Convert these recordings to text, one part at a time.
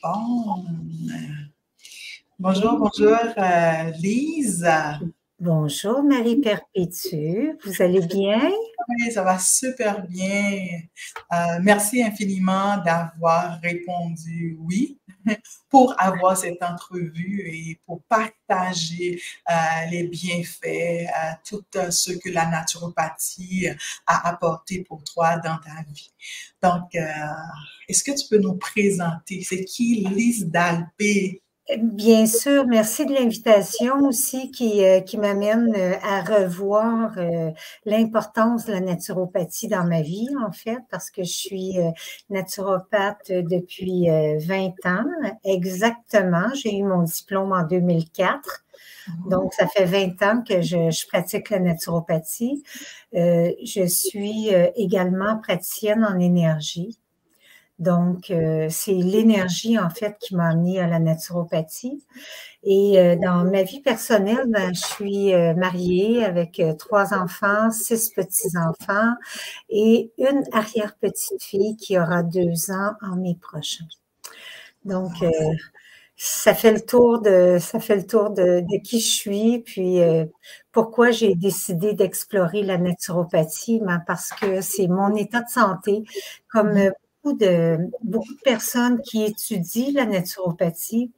Bon. Bonjour, bonjour, Lise. Bonjour Marie-Perpétue, vous allez bien? Oui, ça va super bien. Merci infiniment d'avoir répondu oui pour avoir cette entrevue et pour partager les bienfaits, tout ce que la naturopathie a apporté pour toi dans ta vie. Donc, est-ce que tu peux nous présenter? C'est qui Lise Dalpé? Bien sûr, merci de l'invitation aussi qui m'amène à revoir l'importance de la naturopathie dans ma vie, en fait, parce que je suis naturopathe depuis 20 ans. Exactement, j'ai eu mon diplôme en 2004. Donc, ça fait 20 ans que je pratique la naturopathie. Je suis également praticienne en énergie. Donc, c'est l'énergie, en fait, qui m'a amenée à la naturopathie. Et dans ma vie personnelle, ben, je suis mariée avec 3 enfants, 6 petits-enfants et une arrière-petite-fille qui aura 2 ans en mai prochain. Donc, ça fait le tour de qui je suis, puis pourquoi j'ai décidé d'explorer la naturopathie, ben parce que c'est mon état de santé, comme beaucoup de personnes qui étudient la naturopathie.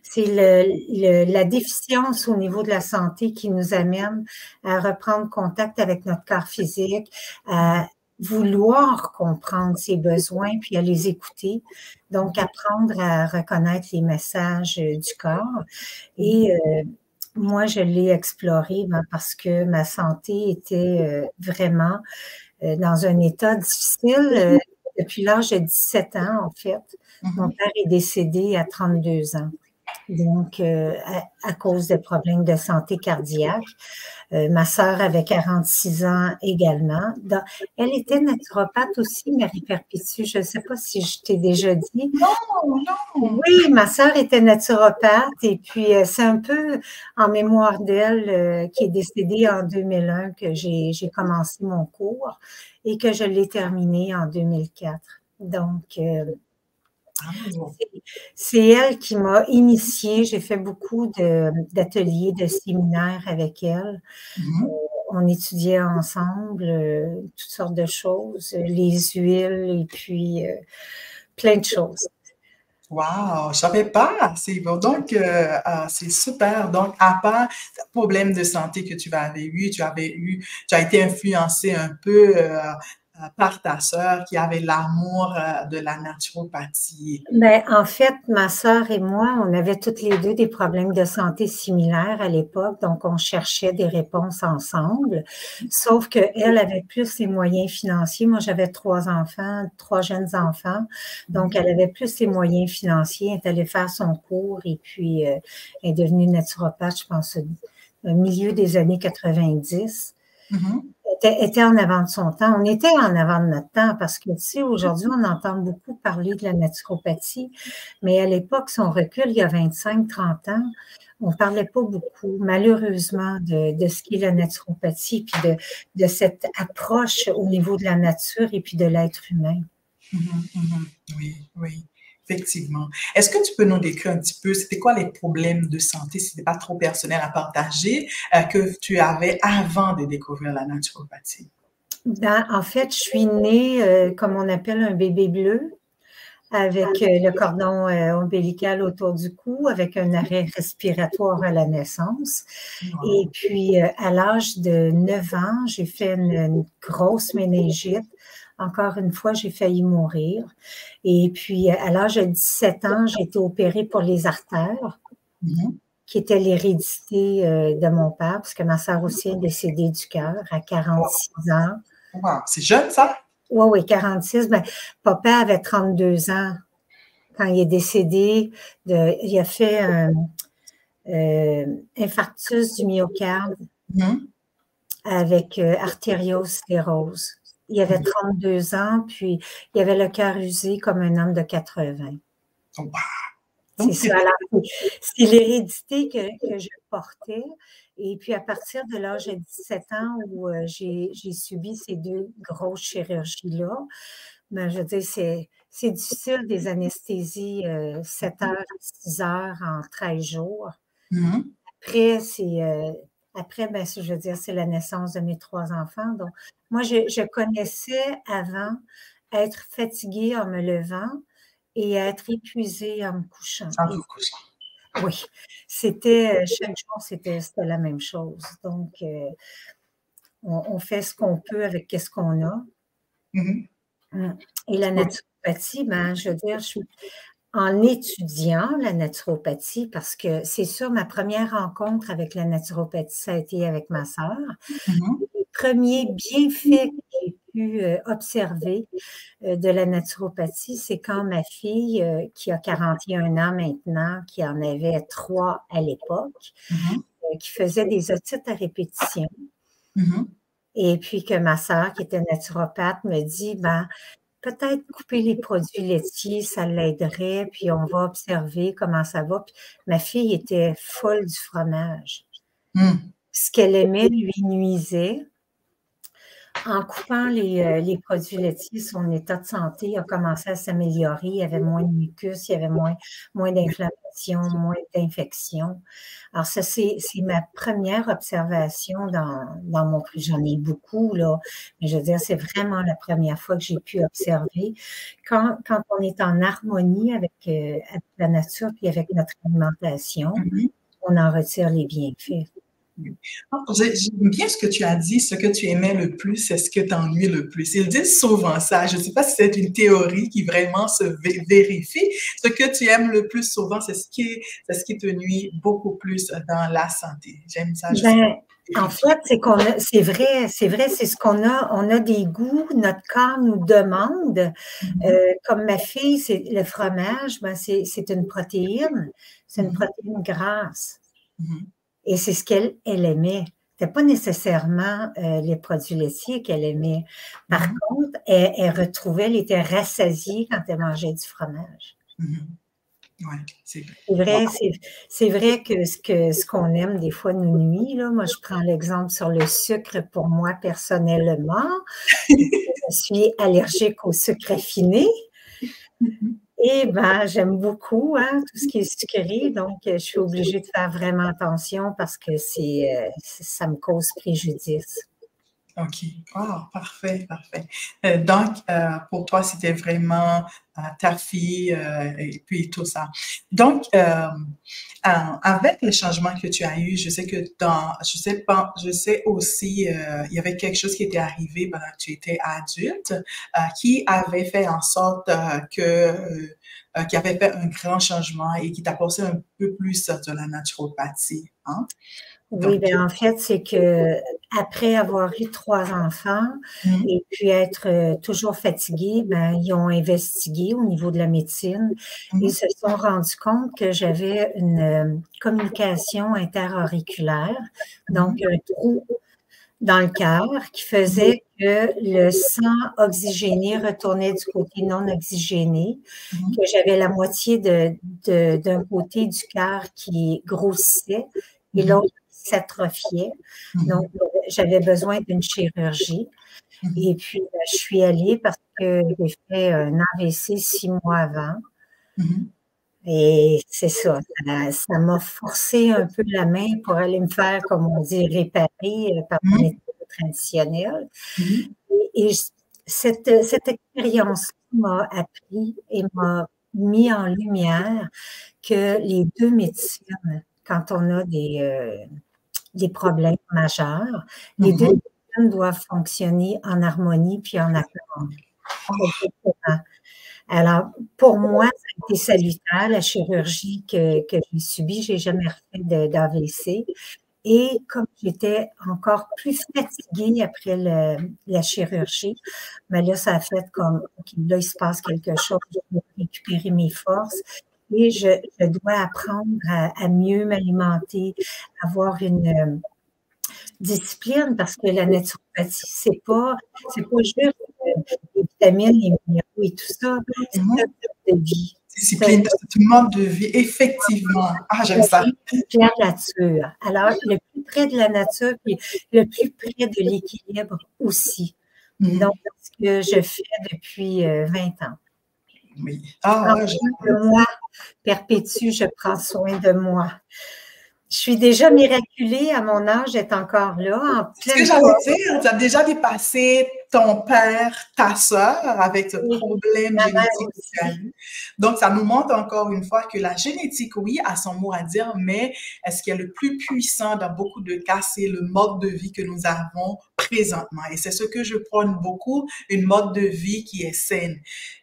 C'est la déficience au niveau de la santé qui nous amène à reprendre contact avec notre corps physique, à vouloir comprendre ses besoins puis à les écouter. Donc, apprendre à reconnaître les messages du corps. Et moi, je l'ai exploré parce que ma santé était vraiment dans un état difficile depuis l'âge de 17 ans, en fait. Mon père est décédé à 32 ans. Donc, à cause de problèmes de santé cardiaque. Ma sœur avait 46 ans également. Donc, elle était naturopathe aussi, Marie-Perpétue. Je ne sais pas si je t'ai déjà dit. Non, non. Oui, ma sœur était naturopathe et puis c'est un peu en mémoire d'elle qui est décédée en 2001 que j'ai commencé mon cours et que je l'ai terminé en 2004. Donc, c'est elle qui m'a initiée. J'ai fait beaucoup d'ateliers, de séminaires avec elle. On étudiait ensemble toutes sortes de choses, les huiles et puis plein de choses. Wow, je savais pas. C'est bon. Donc, c'est super. Donc, à part le problème de santé que tu avais eu, tu as été influencé un peu par ta sœur qui avait l'amour de la naturopathie. Ben, en fait, ma sœur et moi, on avait toutes les deux des problèmes de santé similaires à l'époque, donc on cherchait des réponses ensemble. Sauf qu'elle avait plus les moyens financiers. Moi, j'avais 3 enfants, 3 jeunes enfants, donc elle avait plus les moyens financiers. Elle est allée faire son cours et puis elle est devenue naturopathe, je pense, au milieu des années 90. Était en avant de son temps. On était en avant de notre temps parce que, tu sais, aujourd'hui, on entend beaucoup parler de la naturopathie, mais à l'époque, si on recule il y a 25-30 ans, on ne parlait pas beaucoup, malheureusement, de ce qu'est la naturopathie, puis de cette approche au niveau de la nature et puis de l'être humain. Oui, oui, effectivement. Est-ce que tu peux nous décrire un petit peu, c'était quoi les problèmes de santé, si ce n'est pas trop personnel à partager, que tu avais avant de découvrir la naturopathie? En fait, je suis née, comme on appelle un bébé bleu, avec le cordon ombilical autour du cou, avec un arrêt respiratoire à la naissance. Wow. Et puis, à l'âge de 9 ans, j'ai fait une grosse méningite. Encore une fois, j'ai failli mourir. Et puis, à l'âge de 17 ans, j'ai été opérée pour les artères, qui était l'hérédité de mon père, parce que ma sœur aussi est décédée du cœur à 46 ans. Wow. C'est jeune, ça? Oui, oui, 46. Ben, papa avait 32 ans quand il est décédé. Il a fait un infarctus du myocarde avec artériosclérose. Il avait 32 ans, puis il avait le cœur usé comme un homme de 80. Wow. C'est ça. Alors, c'est l'hérédité que je portais. Et puis, à partir de l'âge de 17 ans où j'ai subi ces 2 grosses chirurgies-là, ben, je veux dire, c'est difficile des anesthésies 7 heures à 6 heures en 13 jours. Après, ben, je veux dire, c'est la naissance de mes 3 enfants. Donc, moi, je connaissais avant être fatiguée en me levant et être épuisée en me couchant. En vous couchant. Oui, c'était chaque jour, c'était la même chose. Donc, on fait ce qu'on peut avec ce qu'on a. Et la naturopathie, ben, je veux dire, en étudiant la naturopathie, parce que c'est sûr, ma première rencontre avec la naturopathie, ça a été avec ma sœur. Les premiers bienfaits que j'ai pu observer de la naturopathie, c'est quand ma fille, qui a 41 ans maintenant, qui en avait 3 à l'époque, qui faisait des otites à répétition. Et puis que ma sœur, qui était naturopathe, me dit, ben, peut-être couper les produits laitiers, ça l'aiderait, puis on va observer comment ça va. Puis ma fille était folle du fromage. Ce qu'elle aimait lui nuisait. En coupant les produits laitiers, son état de santé a commencé à s'améliorer. Il y avait moins de mucus, il y avait moins d'inflammation, moins d'infection. Alors ça, c'est ma première observation dans mon prix. J'en ai beaucoup, là, mais je veux dire, c'est vraiment la première fois que j'ai pu observer. Quand on est en harmonie avec la nature puis avec notre alimentation, on en retire les bienfaits. J'aime bien ce que tu as dit, ce que tu aimais le plus, c'est ce que t'ennuie le plus. Ils disent souvent ça. Je ne sais pas si c'est une théorie qui vraiment se vérifie. Ce que tu aimes le plus souvent, c'est ce qui te nuit beaucoup plus dans la santé. J'aime ça. En fait, c'est vrai, c'est ce qu'on a. On a des goûts, notre corps nous demande. Comme ma fille, c'est le fromage, ben c'est une protéine. C'est une protéine grasse. Et c'est ce qu'elle aimait. Ce n'était pas nécessairement les produits laitiers qu'elle aimait. Par contre, elle était rassasiée quand elle mangeait du fromage. Ouais, c'est vrai que ce qu'on aime des fois nous nuit. Là. Moi, je prends l'exemple sur le sucre pour moi personnellement. Je suis allergique au sucre raffiné. Et ben, j'aime beaucoup tout ce qui est sucré, donc je suis obligée de faire vraiment attention parce que ça me cause préjudice. OK. Oh, parfait, parfait. Donc, pour toi, c'était vraiment ta fille et puis tout ça. Donc, avec les changements que tu as eus, je sais que je sais aussi, il y avait quelque chose qui était arrivé pendant que tu étais adulte, qui avait fait en sorte qui avait fait un grand changement et qui t'a apporté un peu plus de la naturopathie, hein? Oui, bien en fait, c'est que après avoir eu 3 enfants et puis être toujours fatiguée, ben ils ont investigué au niveau de la médecine et se sont rendus compte que j'avais une communication interauriculaire, donc un trou dans le cœur qui faisait que le sang oxygéné retournait du côté non oxygéné, que j'avais la moitié d'un côté du cœur qui grossissait et l'autre s'atrophiait. Donc, j'avais besoin d'une chirurgie. Et puis, je suis allée parce que j'ai fait un AVC 6 mois avant. Et c'est ça, ça m'a forcé un peu la main pour aller me faire, comme on dit, réparer par la méthode traditionnelle. Et cette expérience m'a appris et m'a mis en lumière que les deux médecines, quand on a des problèmes majeurs, les deux médecines doivent fonctionner en harmonie puis en accord. Alors, pour moi, ça a été salutaire, la chirurgie que j'ai subie. J'ai jamais refait d'AVC. Et comme j'étais encore plus fatiguée après la chirurgie, mais là, ça a fait comme, OK, là, il se passe quelque chose, je dois récupérer mes forces et je dois apprendre à mieux m'alimenter, avoir une discipline parce que la naturopathie, c'est pas juste les vitamines, les minéraux et tout ça, c'est un mode de vie. Discipline, c'est un mode de vie, effectivement. Ah, j'aime ça. La nature. Alors, le plus près de la nature, puis le plus près de l'équilibre aussi. Donc, c'est ce que je fais depuis 20 ans. Oui. Prends Ah, soin de moi, perpétue, je prends soin de moi. Je suis déjà miraculée à mon âge, est encore là, en ce que pleine j'allais forme. dire, tu as déjà dépassé ton père, ta sœur avec ce Oui, problème ma mère génétique que tu as aussi. eu. Donc, ça nous montre encore une fois que la génétique, oui, a son mot à dire, mais est-ce qu'il y a le plus puissant dans beaucoup de cas, c'est le mode de vie que nous avons présentement. Et c'est ce que je prône beaucoup, une mode de vie qui est saine.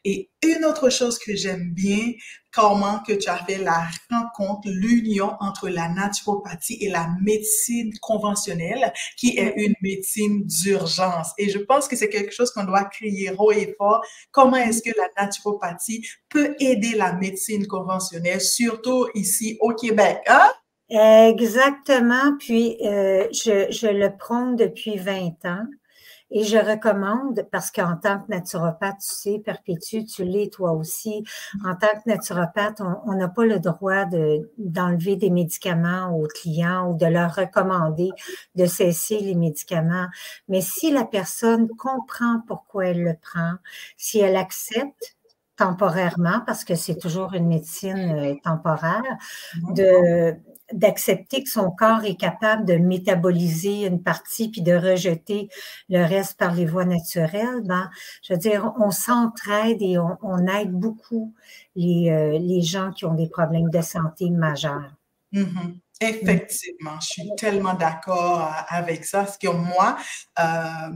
Et une autre chose que j'aime bien, comment que tu as fait la rencontre, l'union entre la naturopathie et la médecine conventionnelle, qui est une médecine d'urgence. Et je pense que c'est quelque chose qu'on doit crier haut et fort. Comment est-ce que la naturopathie peut aider la médecine conventionnelle, surtout ici au Québec, hein? Exactement, puis je le prône depuis 20 ans. Et je recommande, parce qu'en tant que naturopathe, tu sais, Perpétue, tu l'es toi aussi, en tant que naturopathe, on n'a pas le droit d'enlever des médicaments aux clients ou de leur recommander de cesser les médicaments. Mais si la personne comprend pourquoi elle le prend, si elle accepte temporairement, parce que c'est toujours une médecine temporaire, d'accepter que son corps est capable de métaboliser une partie puis de rejeter le reste par les voies naturelles, ben, je veux dire, on s'entraide et on aide beaucoup les gens qui ont des problèmes de santé majeurs. Mhm. Effectivement, je suis tellement d'accord avec ça. Parce que moi,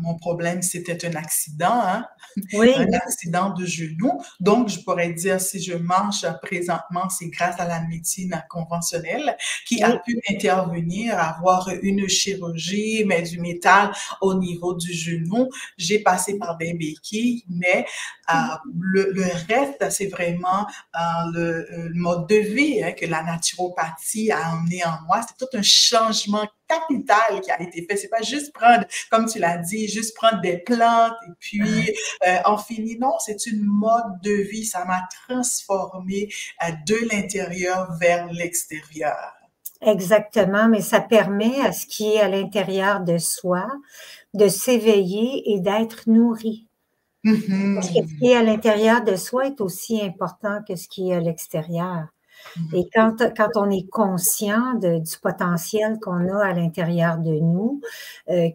mon problème, c'était un accident, hein? Un Oui, accident de genou. Donc, je pourrais dire, si je marche présentement, c'est grâce à la médecine conventionnelle qui a oui, pu intervenir, avoir une chirurgie, mettre du métal au niveau du genou. J'ai passé par des béquilles, mais le reste, c'est vraiment le mode de vie hein, que la naturopathie a emmené en moi. C'est tout un changement capital qui a été fait. C'est pas juste prendre, comme tu l'as dit, juste prendre des plantes et puis on finit. Non, c'est une mode de vie. Ça m'a transformé de l'intérieur vers l'extérieur. exactement, mais ça permet à ce qui est à l'intérieur de soi de s'éveiller et d'être nourri. Parce que ce qui Mhm. est à l'intérieur de soi est aussi important que ce qui est à l'extérieur. Et Mhm. quand on est conscient du potentiel qu'on a à l'intérieur de nous,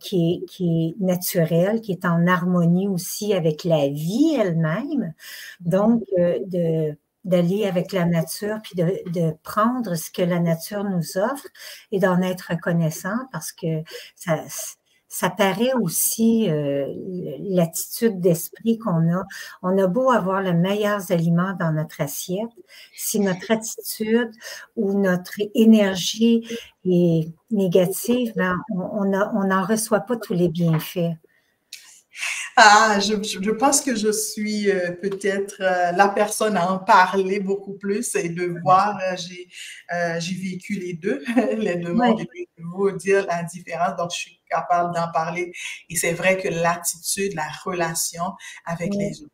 qui est naturel, qui est en harmonie aussi avec la vie elle-même, donc d'aller avec la nature, puis de prendre ce que la nature nous offre et d'en être reconnaissant parce que ça, ça paraît aussi l'attitude d'esprit qu'on a. On a beau avoir les meilleurs aliments dans notre assiette, si notre attitude ou notre énergie est négative, ben, on n'en reçoit pas tous les bienfaits. Ah, je pense que je suis peut-être la personne à en parler beaucoup plus et de voir, j'ai vécu les deux, les deux mondes Oui, et puis de vous dire la différence. Donc, je suis capable d'en parler. Et c'est vrai que l'attitude, la relation avec oui. les autres.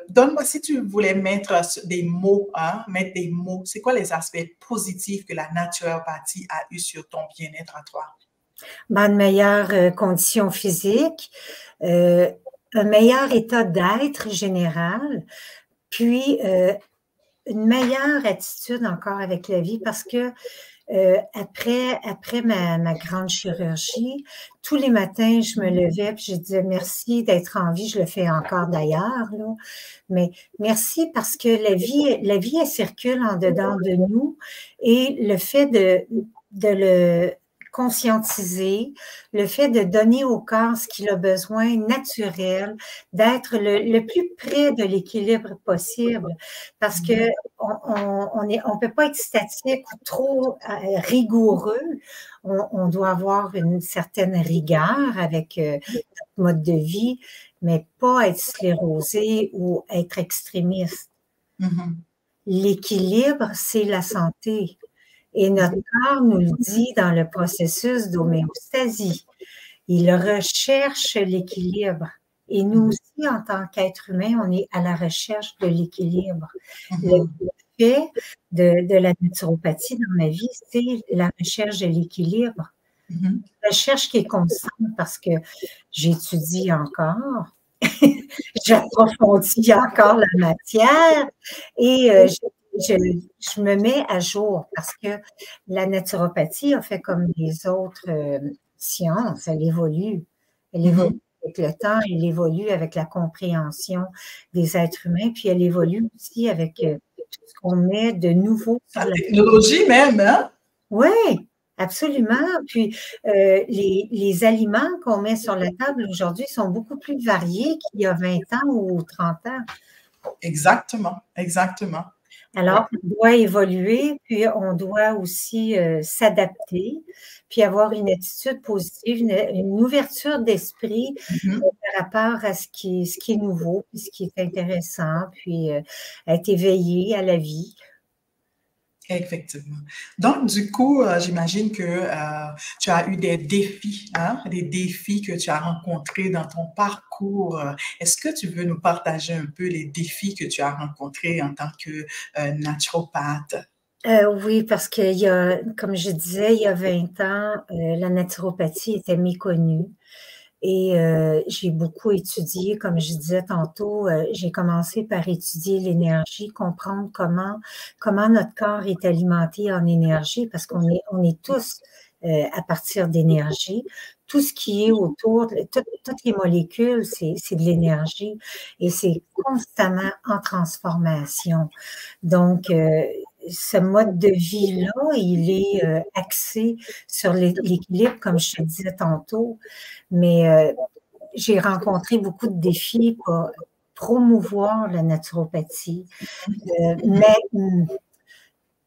Donne-moi si tu voulais mettre des mots, hein, mettre des mots. C'est quoi les aspects positifs que la naturopathie a eu sur ton bien-être à toi? Ben, une meilleure condition physique, euh, un meilleur état d'être général, puis une meilleure attitude encore avec la vie parce que après ma grande chirurgie, tous les matins, je me levais puis je disais merci d'être en vie. Je le fais encore d'ailleurs, là. Mais merci parce que la vie, elle circule en dedans de nous et le fait de le conscientiser, le fait de donner au corps ce qu'il a besoin naturel, d'être le plus près de l'équilibre possible, parce que on peut pas être statique ou trop rigoureux. On doit avoir une certaine rigueur avec notre mode de vie, mais pas être sclérosé ou être extrémiste. Mhm. L'équilibre, c'est la santé. Et notre corps nous le dit dans le processus d'homéostasie. Il recherche l'équilibre. Et nous Mhm. aussi, en tant qu'être humain, on est à la recherche de l'équilibre. Le Mhm. fait de la naturopathie dans ma vie, c'est la recherche de l'équilibre. Mhm. Recherche qui est constante parce que j'étudie encore. j'approfondis encore la matière et je me mets à jour parce que la naturopathie a fait comme les autres sciences, elle évolue. Elle évolue avec le temps, elle évolue avec la compréhension des êtres humains, puis elle évolue aussi avec tout ce qu'on met de nouveau sur la technologie même, hein? Oui, absolument. Puis les aliments qu'on met sur la table aujourd'hui sont beaucoup plus variés qu'il y a 20 ans ou 30 ans. Exactement, exactement. Alors, on doit évoluer, puis on doit aussi s'adapter, puis avoir une attitude positive, une ouverture d'esprit par rapport à ce qui est nouveau, puis ce qui est intéressant, puis être éveillé à la vie. Effectivement. Donc, du coup, j'imagine que tu as eu des défis, hein, des défis que tu as rencontrés dans ton parcours. Est-ce que tu veux nous partager un peu les défis que tu as rencontrés en tant que naturopathe? Oui, parce qu'il y a, comme je disais, il y a 20 ans, la naturopathie était méconnue. Et j'ai beaucoup étudié, comme je disais tantôt, j'ai commencé par étudier l'énergie, comprendre comment notre corps est alimenté en énergie, parce qu'on est tous à partir d'énergie. Tout ce qui est autour, toutes les molécules, c'est de l'énergie et c'est constamment en transformation. Donc, ce mode de vie-là, il est axé sur l'équilibre, comme je te disais tantôt, mais j'ai rencontré beaucoup de défis pour promouvoir la naturopathie,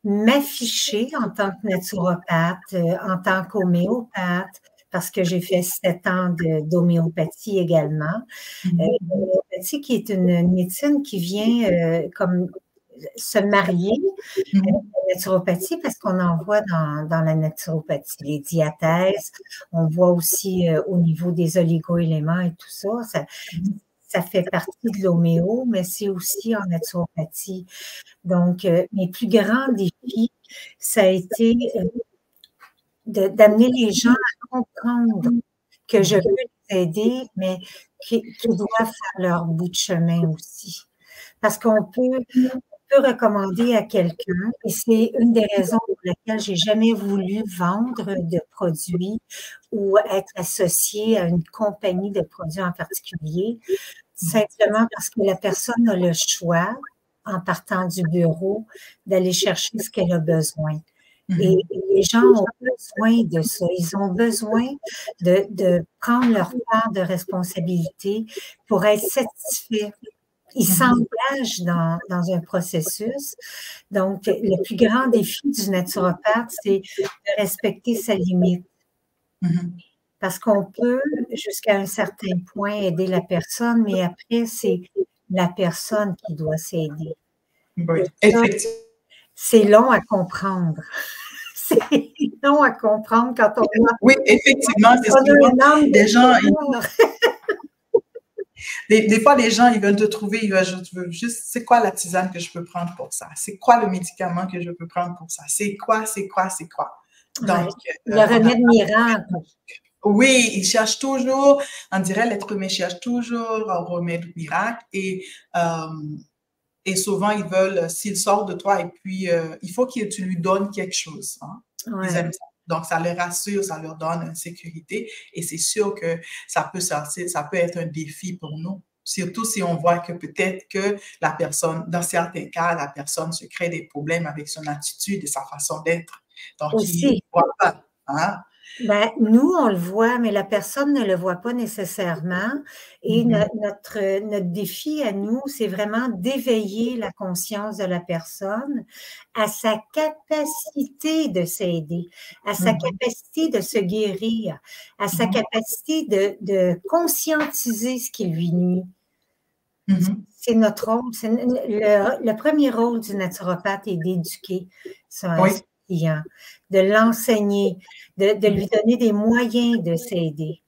m'afficher en tant que naturopathe, en tant qu'homéopathe, parce que j'ai fait 7 ans d'homéopathie également. L'homéopathie qui est une médecine qui vient comme se marier avec la naturopathie parce qu'on en voit dans la naturopathie les diathèses, on voit aussi au niveau des oligo-éléments et tout ça, ça fait partie de l'homéo, mais c'est aussi en naturopathie. Donc, mes plus grands défis, ça a été d'amener les gens à comprendre que je peux les aider, mais qu'ils doivent faire leur bout de chemin aussi. Parce qu'on peut recommander à quelqu'un, et c'est une des raisons pour lesquelles j'ai jamais voulu vendre de produits ou être associée à une compagnie de produits en particulier, simplement parce que la personne a le choix, en partant du bureau, d'aller chercher ce qu'elle a besoin. Et les gens ont besoin de ça. Ils ont besoin de prendre leur part de responsabilité pour être satisfaits. Ils s'engagent dans un processus. Donc, le plus grand défi du naturopathe, c'est de respecter sa limite. Parce qu'on peut, jusqu'à un certain point, aider la personne, mais après, c'est la personne qui doit s'aider. Oui, effectivement. C'est long à comprendre. C'est long à comprendre quand on a... Oui, effectivement, c'est souvent des gens... Des fois, les gens, ils veulent te trouver, je veux juste, c'est quoi la tisane que je peux prendre pour ça? C'est quoi le médicament que je peux prendre pour ça? C'est quoi? Donc, le remède miracle. Oui, ils cherchent toujours, on dirait l'être humain cherche toujours un remède miracle et souvent, ils veulent, s'ils sortent de toi, et puis il faut que tu lui donnes quelque chose. Hein? Ils aiment ça. Donc, ça les rassure, ça leur donne une sécurité et c'est sûr que ça peut sortir, ça peut être un défi pour nous. Surtout si on voit que peut-être que la personne, dans certains cas, la personne se crée des problèmes avec son attitude et sa façon d'être. Donc, ils ne voient pas. Hein? Ben, nous, on le voit, mais la personne ne le voit pas nécessairement. Et notre défi à nous, c'est vraiment d'éveiller la conscience de la personne à sa capacité de s'aider, à sa capacité de se guérir, à sa capacité de conscientiser ce qui lui nuit. C'est notre rôle. Le premier rôle du naturopathe est d'éduquer son client, de l'enseigner, de lui donner des moyens de s'aider.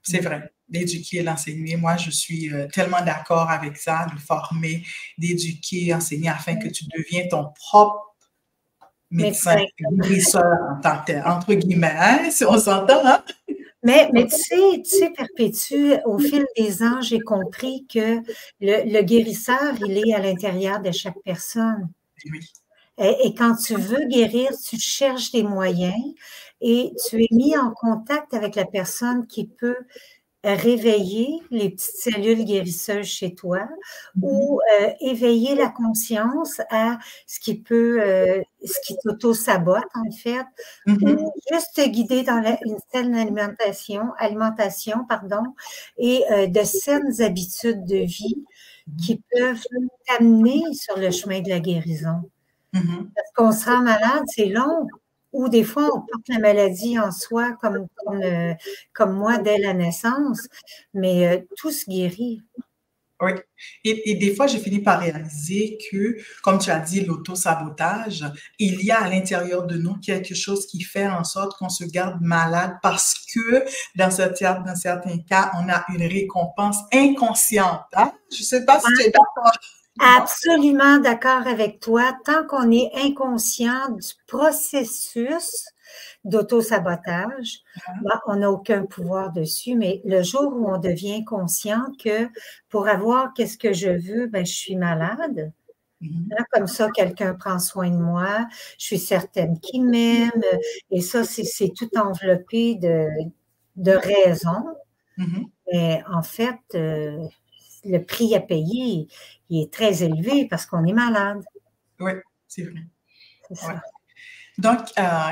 C'est vrai, d'éduquer, l'enseigner. Moi, je suis tellement d'accord avec ça, de former, d'éduquer, enseigner afin que tu deviennes ton propre médecin, guérisseur en tant que tel, entre guillemets, hein, si on s'entend, hein? Mais tu sais, Perpétue, au fil des ans, j'ai compris que le guérisseur, il est à l'intérieur de chaque personne. Oui. Et quand tu veux guérir, tu cherches des moyens et tu es mis en contact avec la personne qui peut réveiller les petites cellules guérisseuses chez toi ou éveiller la conscience à ce qui peut, ce qui t'auto-sabote en fait, ou juste te guider dans une saine alimentation, pardon, et de saines habitudes de vie qui peuvent t'amener sur le chemin de la guérison. Parce qu'on se rend malade, c'est long. Ou des fois, on porte la maladie en soi, comme moi, dès la naissance, mais tout se guérit. Oui. Et des fois, j'ai fini par réaliser que, comme tu as dit, l'auto-sabotage, il y a à l'intérieur de nous quelque chose qui fait en sorte qu'on se garde malade parce que, dans certains cas, on a une récompense inconsciente. Hein? Je ne sais pas si tu es d'accord. Absolument d'accord avec toi. Tant qu'on est inconscient du processus d'auto-sabotage, ben, on n'a aucun pouvoir dessus, mais le jour où on devient conscient que pour avoir qu'est-ce que je veux, ben, je suis malade. Là, comme ça, quelqu'un prend soin de moi, je suis certaine qu'il m'aime, et ça, c'est tout enveloppé de raisons. Mais en fait, le prix à payer, il est très élevé parce qu'on est malade. Oui, c'est vrai. C'est ça. Donc,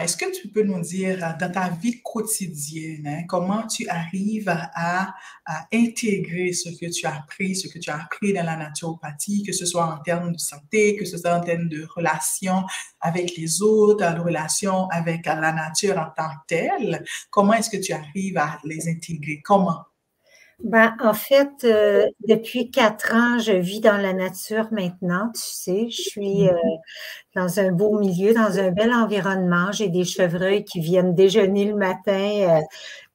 est-ce que tu peux nous dire, dans ta vie quotidienne, hein, comment tu arrives à intégrer ce que tu as appris dans la naturopathie, que ce soit en termes de santé, que ce soit en termes de relations avec les autres, de relations avec la nature en tant que telle? Comment est-ce que tu arrives à les intégrer? Comment? Ben, en fait, depuis 4 ans, je vis dans la nature maintenant, tu sais. Je suis dans un beau milieu, dans un bel environnement. J'ai des chevreuils qui viennent déjeuner le matin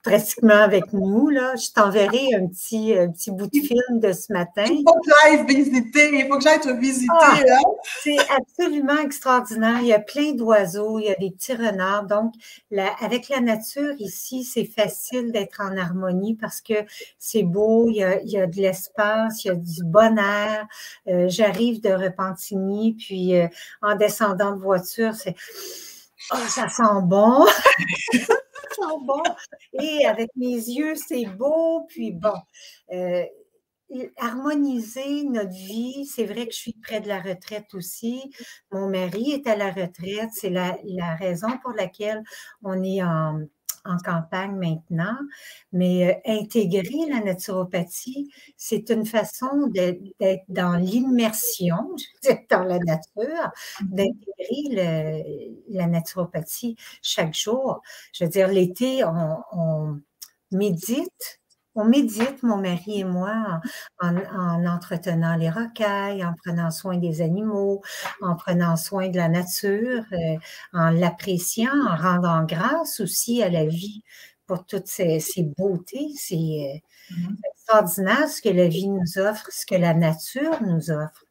pratiquement avec nous, là. Je t'enverrai un petit bout de film de ce matin. Il faut que j'aille visiter, il faut que j'aille te visiter. Ah, hein? c'est absolument extraordinaire. Il y a plein d'oiseaux, il y a des petits renards. Donc, avec la nature ici, c'est facile d'être en harmonie parce que c'est beau, il y a de l'espace, il y a du bon air. J'arrive de Repentigny, puis en descendant de voiture, c'est « ça sent bon! » Ça sent bon! Et avec mes yeux, c'est beau, puis bon. Harmoniser notre vie, c'est vrai que je suis près de la retraite aussi. Mon mari est à la retraite. C'est la raison pour laquelle on est en campagne maintenant. Mais intégrer la naturopathie, c'est une façon d'être dans l'immersion, je veux dire, dans la nature, d'intégrer la naturopathie chaque jour. Je veux dire, l'été, on médite. On médite, mon mari et moi, en entretenant les rocailles, en prenant soin des animaux, en prenant soin de la nature, en l'appréciant, en rendant grâce aussi à la vie pour toutes ces beautés. C'est extraordinaire ce que la vie nous offre, ce que la nature nous offre.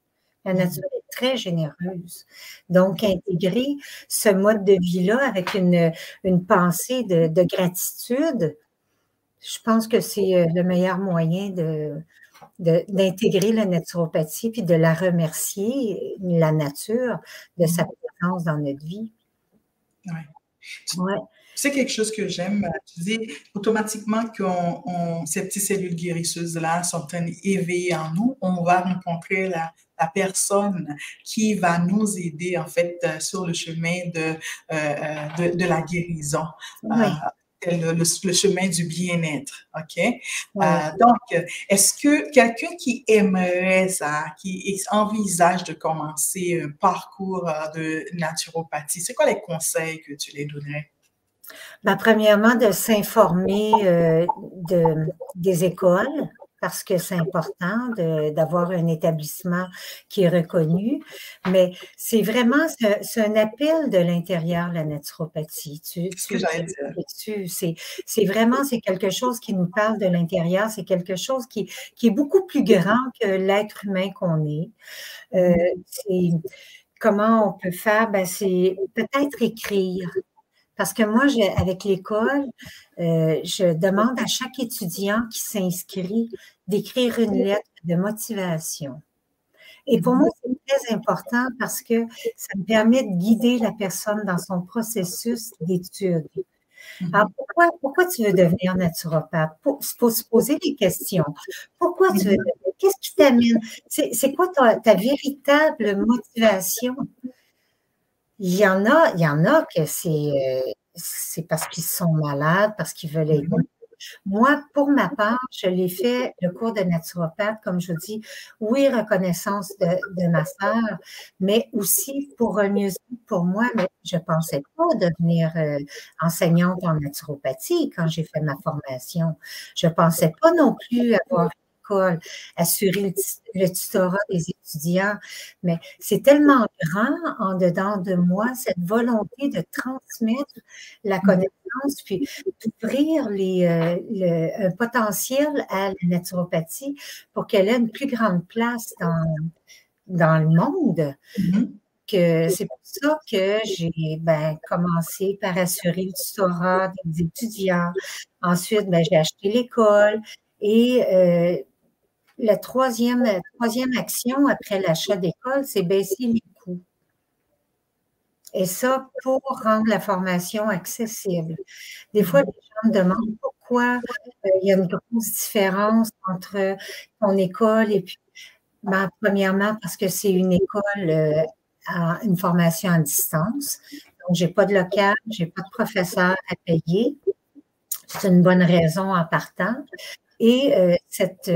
La nature est très généreuse. Donc, intégrer ce mode de vie-là avec une pensée de gratitude, je pense que c'est le meilleur moyen d'intégrer la naturopathie puis de la remercier, la nature, de sa présence dans notre vie. Ouais. C'est quelque chose que j'aime. Tu dis automatiquement que ces petites cellules guérisseuses-là sont éveillées en nous. On va rencontrer la personne qui va nous aider, en fait, sur le chemin de la guérison. Oui. Le chemin du bien-être, OK? Donc, est-ce que quelqu'un qui aimerait ça, qui envisage de commencer un parcours de naturopathie, c'est quoi les conseils que tu les donnerais? Ben, premièrement, de s'informer des écoles, parce que c'est important d'avoir un établissement qui est reconnu, mais c'est vraiment, c'est un appel de l'intérieur, la naturopathie. C'est ce que j'allais dire. C'est vraiment, c'est quelque chose qui nous parle de l'intérieur, c'est quelque chose qui est beaucoup plus grand que l'être humain qu'on est. Comment on peut faire? Ben, c'est peut-être écrire. Parce que moi, avec l'école, je demande à chaque étudiant qui s'inscrit d'écrire une lettre de motivation. Et pour moi, c'est très important parce que ça me permet de guider la personne dans son processus d'étude. Alors, pourquoi tu veux devenir naturopathe? Faut se poser des questions. Pourquoi tu veux devenir? Qu'est-ce qui t'amène? C'est quoi ta véritable motivation? Il y en a que c'est parce qu'ils sont malades, parce qu'ils veulent aider. Moi, pour ma part, je l'ai fait, le cours de naturopathe, comme je vous dis, oui, reconnaissance de ma sœur, mais aussi pour un mieux-être pour moi. Mais je ne pensais pas devenir enseignante en naturopathie quand j'ai fait ma formation. Je ne pensais pas non plus avoir l'école, assurer le tutorat des étudiants, mais c'est tellement grand en dedans de moi, cette volonté de transmettre la connaissance, puis d'ouvrir un potentiel à la naturopathie pour qu'elle ait une plus grande place dans le monde. C'est pour ça que j'ai commencé par assurer le tutorat des étudiants. Ensuite, j'ai acheté l'école et la troisième action après l'achat d'école, c'est baisser les coûts. Et ça, pour rendre la formation accessible. Des fois, les gens me demandent pourquoi il y a une grosse différence entre ton école et puis, premièrement, parce que c'est une école, une formation à distance. Donc, je n'ai pas de local, je n'ai pas de professeur à payer. C'est une bonne raison en partant. Et cette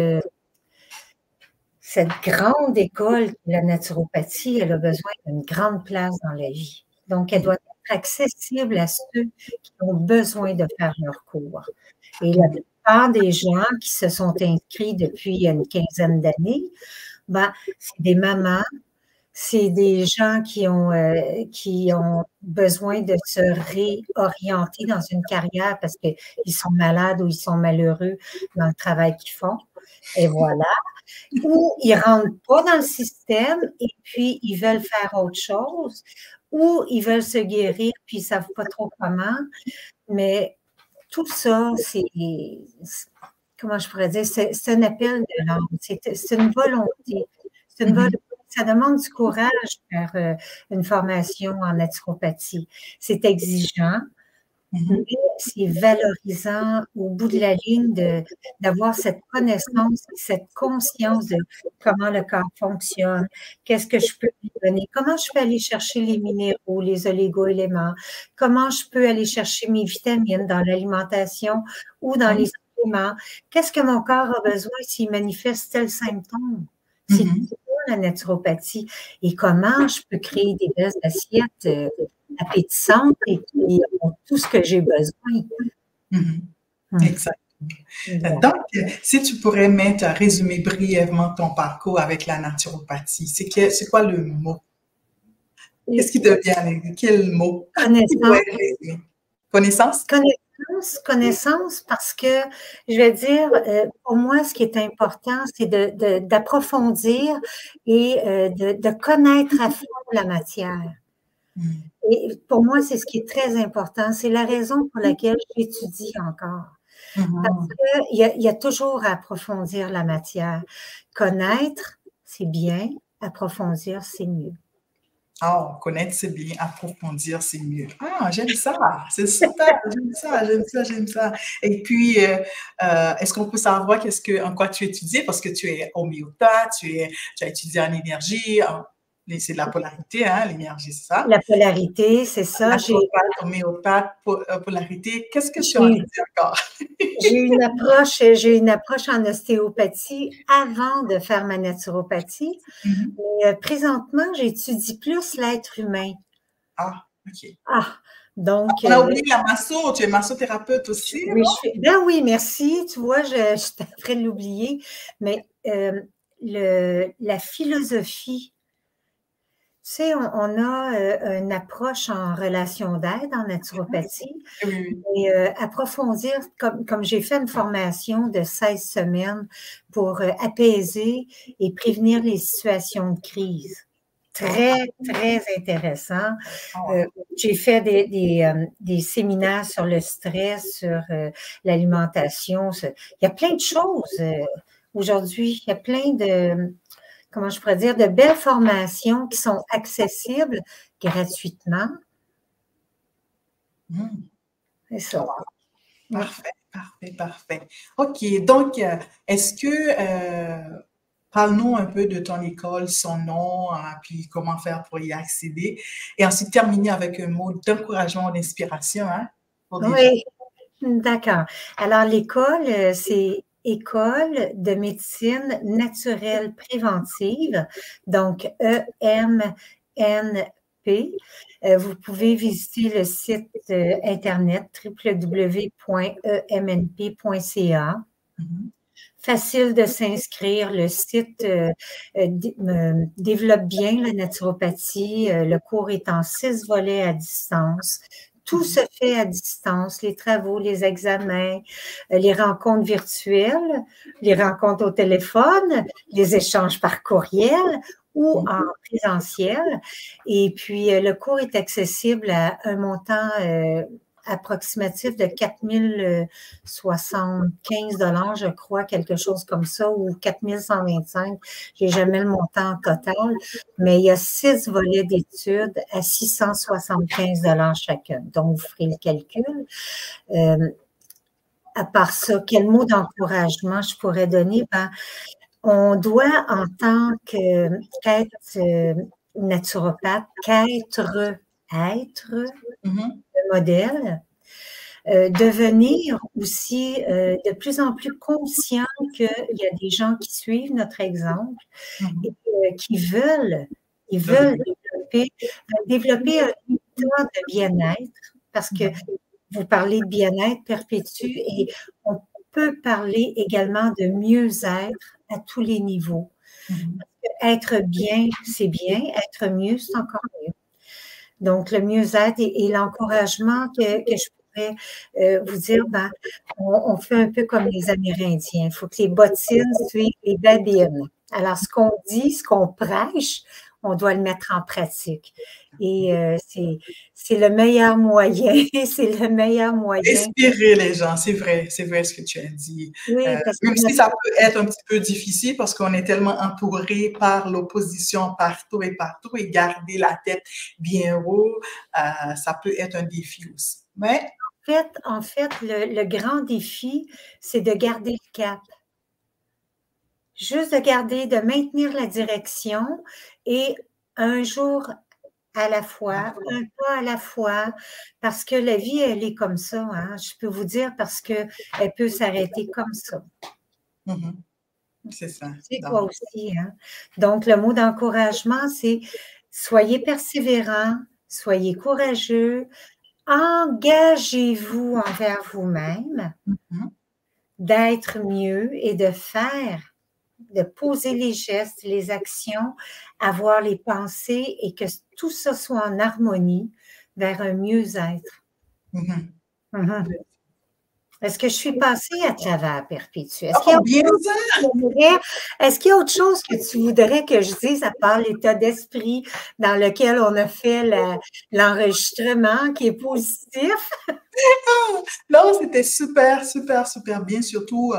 grande école, la naturopathie, elle a besoin d'une grande place dans la vie. Donc, elle doit être accessible à ceux qui ont besoin de faire leur cours. Et la plupart des gens qui se sont inscrits depuis une quinzaine d'années, c'est des mamans, c'est des gens qui ont besoin de se réorienter dans une carrière parce qu'ils sont malades ou ils sont malheureux dans le travail qu'ils font. Et voilà. Ou ils ne rentrent pas dans le système et puis ils veulent faire autre chose, ou ils veulent se guérir puis ils ne savent pas trop comment. Mais tout ça, comment je pourrais dire, c'est un appel de l'âme, c'est une volonté. Ça demande du courage faire une formation en naturopathie. C'est exigeant, mais c'est valorisant au bout de la ligne d'avoir cette connaissance, cette conscience de comment le corps fonctionne, qu'est-ce que je peux lui donner, comment je peux aller chercher les minéraux, les oligo-éléments, comment je peux aller chercher mes vitamines dans l'alimentation ou dans les aliments, qu'est-ce que mon corps a besoin s'il manifeste tel symptôme. C'est la naturopathie et comment je peux créer des belles assiettes appétissantes et qui ont tout ce que j'ai besoin. Exactement. Donc, si tu pourrais résumer brièvement ton parcours avec la naturopathie, c'est quoi le mot? Qu'est-ce qui te vient? Quel mot? Connaissance. Connaissance, parce que, je vais dire, pour moi, ce qui est important, c'est d'approfondir et de connaître à fond la matière. Et pour moi, c'est ce qui est très important. C'est la raison pour laquelle j'étudie encore. Parce qu'il y a toujours à approfondir la matière. Connaître, c'est bien. Approfondir, c'est mieux. Ah, connaître, c'est bien. Approfondir, c'est mieux. Ah, j'aime ça. C'est super. J'aime ça. Et puis, est-ce qu'on peut savoir en quoi tu étudies? Parce que tu es homéopathe, tu as étudié en énergie, c'est de la polarité, hein, l'énergie, c'est ça? La polarité, c'est ça. Homéopathe, polarité. Qu'est-ce que tu en dis encore? J'ai une approche en ostéopathie avant de faire ma naturopathie. Mais présentement, j'étudie plus l'être humain. Ah, OK. Donc, on a oublié la masso, tu es massothérapeute aussi, oui, oui, merci. Tu vois, je suis en train de l'oublier. Mais la philosophie, tu sais, on a une approche en relation d'aide en naturopathie. Et approfondir, comme j'ai fait une formation de 16 semaines pour apaiser et prévenir les situations de crise. Très, très intéressant. Ah, J'ai fait des séminaires sur le stress, sur l'alimentation. Il y a plein de choses aujourd'hui. Il y a plein de, comment je pourrais dire, de belles formations qui sont accessibles gratuitement. C'est ça. parfait, parfait, parfait. OK, donc, est-ce que, parle-nous un peu de ton école, son nom, puis comment faire pour y accéder. Et ensuite, terminer avec un mot d'encouragement, d'inspiration, hein, pour les gens. Oui, d'accord. Alors, l'école, c'est École de médecine naturelle préventive, donc EMNP. Vous pouvez visiter le site internet www.emnp.ca. Facile de s'inscrire. Le site développe bien la naturopathie. Le cours est en 6 volets à distance. Tout se fait à distance, les travaux, les examens, les rencontres virtuelles, les rencontres au téléphone, les échanges par courriel ou en présentiel. Et puis, le cours est accessible à un montant approximatif de 4075 $, je crois, quelque chose comme ça, ou 4125. Je n'ai jamais le montant total, mais il y a 6 volets d'études à 675 $ chacun. Donc, vous ferez le calcul. À part ça, quel mot d'encouragement je pourrais donner? Ben, on doit, en tant qu'être naturopathe, être modèle, devenir aussi de plus en plus conscient qu'il y a des gens qui suivent notre exemple et qui veulent développer un état de bien-être, parce que vous parlez de bien-être perpétue et on peut parler également de mieux-être à tous les niveaux. Être bien, c'est bien, être mieux, c'est encore mieux. Donc, le mieux-être et l'encouragement que je pourrais vous dire, ben, on fait un peu comme les Amérindiens. Il faut que les bottines suivent les babines. Alors, ce qu'on dit, ce qu'on prêche, on doit le mettre en pratique. Et c'est le meilleur moyen, c'est le meilleur moyen. Inspirer les gens, c'est vrai ce que tu as dit. Oui, parce que même si ça peut être un petit peu difficile parce qu'on est tellement entouré par l'opposition partout et garder la tête bien haut, ça peut être un défi aussi. Mais en fait, le grand défi, c'est de garder le cap. Juste de maintenir la direction et un jour à la fois, un pas à la fois, parce que la vie, elle est comme ça, hein. Je peux vous dire parce qu'elle peut s'arrêter comme ça. C'est ça. C'est toi aussi, hein. Donc, le mot d'encouragement, c'est soyez persévérants, soyez courageux, engagez-vous envers vous-même, d'être mieux et de poser les gestes, les actions, avoir les pensées et que tout ça soit en harmonie vers un mieux-être. Est-ce que je suis passée à travers Perpétue? Est-ce qu'il y a autre chose que tu voudrais que je dise à part l'état d'esprit dans lequel on a fait l'enregistrement qui est positif? Non, c'était super, super, super bien. Surtout,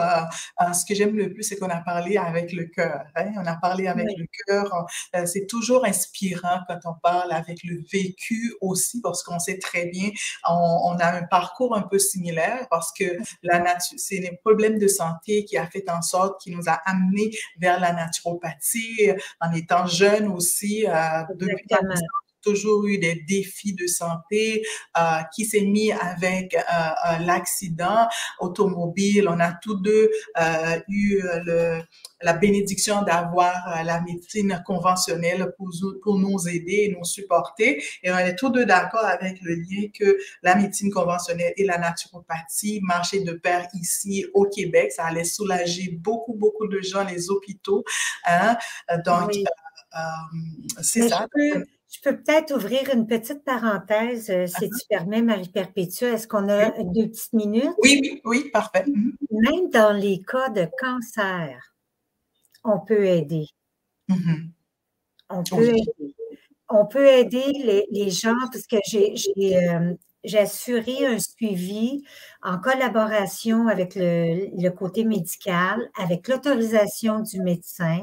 ce que j'aime le plus, c'est qu'on a parlé avec le cœur. Hein? On a parlé avec le cœur. C'est toujours inspirant quand on parle avec le vécu aussi, parce qu'on sait très bien, on a un parcours un peu similaire, parce que la nature, c'est les problèmes de santé qui a fait en sorte, qui nous a amenés vers la naturopathie en étant jeunes aussi. Depuis toujours eu des défis de santé, qui s'est mis avec l'accident automobile. On a tous deux eu la bénédiction d'avoir la médecine conventionnelle pour nous aider et nous supporter. Et on est tous deux d'accord avec le lien que la médecine conventionnelle et la naturopathie marchaient de pair ici au Québec. Ça allait soulager beaucoup, beaucoup de gens, les hôpitaux. Hein? Donc, c'est ça. Je peux peut-être ouvrir une petite parenthèse, si tu permets, Marie-Perpétue. Est-ce qu'on a 2 petites minutes? Oui, parfait. Même dans les cas de cancer, on peut aider. On peut aider. on peut aider les gens parce que j'ai assuré un suivi en collaboration avec le côté médical, avec l'autorisation du médecin,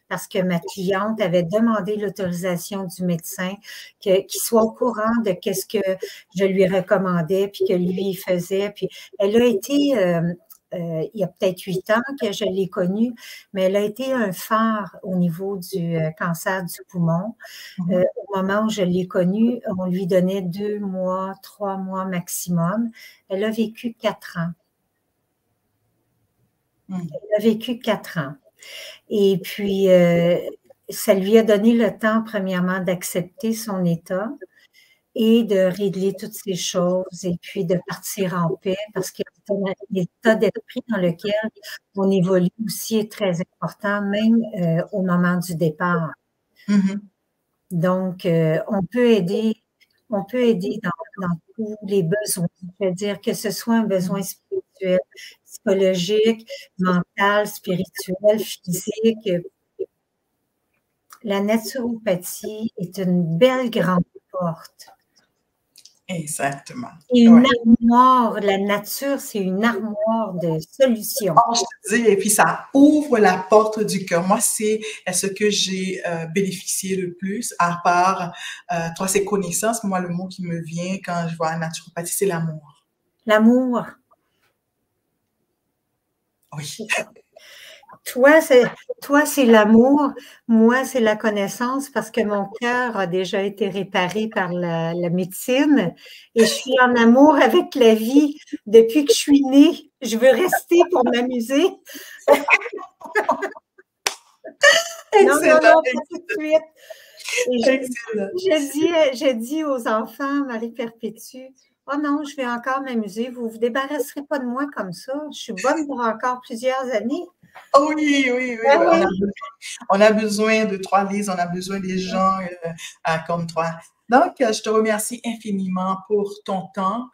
parce que ma cliente avait demandé l'autorisation du médecin, qu'il soit au courant de qu'est-ce que je lui recommandais, puis que lui faisait. Puis elle a été il y a peut-être 8 ans que je l'ai connue, mais elle a été un phare au niveau du cancer du poumon. Au moment où je l'ai connue, on lui donnait 2 mois, 3 mois maximum. Elle a vécu 4 ans. Elle a vécu 4 ans. Et puis, ça lui a donné le temps, premièrement, d'accepter son état et de régler toutes ces choses et puis de partir en paix parce que l'état d'esprit dans lequel on évolue aussi est très important, même au moment du départ. Donc, on peut aider dans tous les besoins. C'est-à-dire que ce soit un besoin spirituel, psychologique, mental, spirituel, physique. La naturopathie est une belle grande porte. Exactement. Et une armoire, la nature, c'est une armoire de solutions. Oh, je te dis, et puis ça ouvre la porte du cœur. Moi, c'est ce que j'ai bénéficié le plus, à part toi, c'est connaissances. Moi, le mot qui me vient quand je vois la naturopathie, c'est l'amour. L'amour. Oui. Toi, c'est l'amour. Moi, c'est la connaissance parce que mon cœur a déjà été réparé par la médecine et je suis en amour avec la vie depuis que je suis née. Je veux rester pour m'amuser. Non, pas tout de suite. Je dis aux enfants, Marie Perpétue, oh non, je vais encore m'amuser. Vous ne vous débarrasserez pas de moi comme ça. Je suis bonne pour encore plusieurs années. Oh oui. On a besoin de toi, Lise, on a besoin des gens comme toi. Donc, je te remercie infiniment pour ton temps,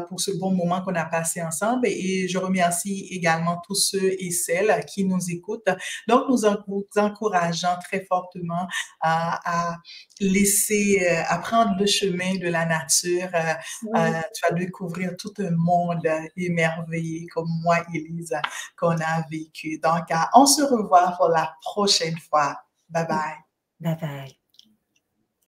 pour ce bon moment qu'on a passé ensemble et je remercie également tous ceux et celles qui nous écoutent. Donc, nous encourageons très fortement à prendre le chemin de la nature. Tu vas découvrir tout un monde émerveillé comme moi, Élise, qu'on a vécu. Donc, on se revoit pour la prochaine fois. Bye bye. Bye bye.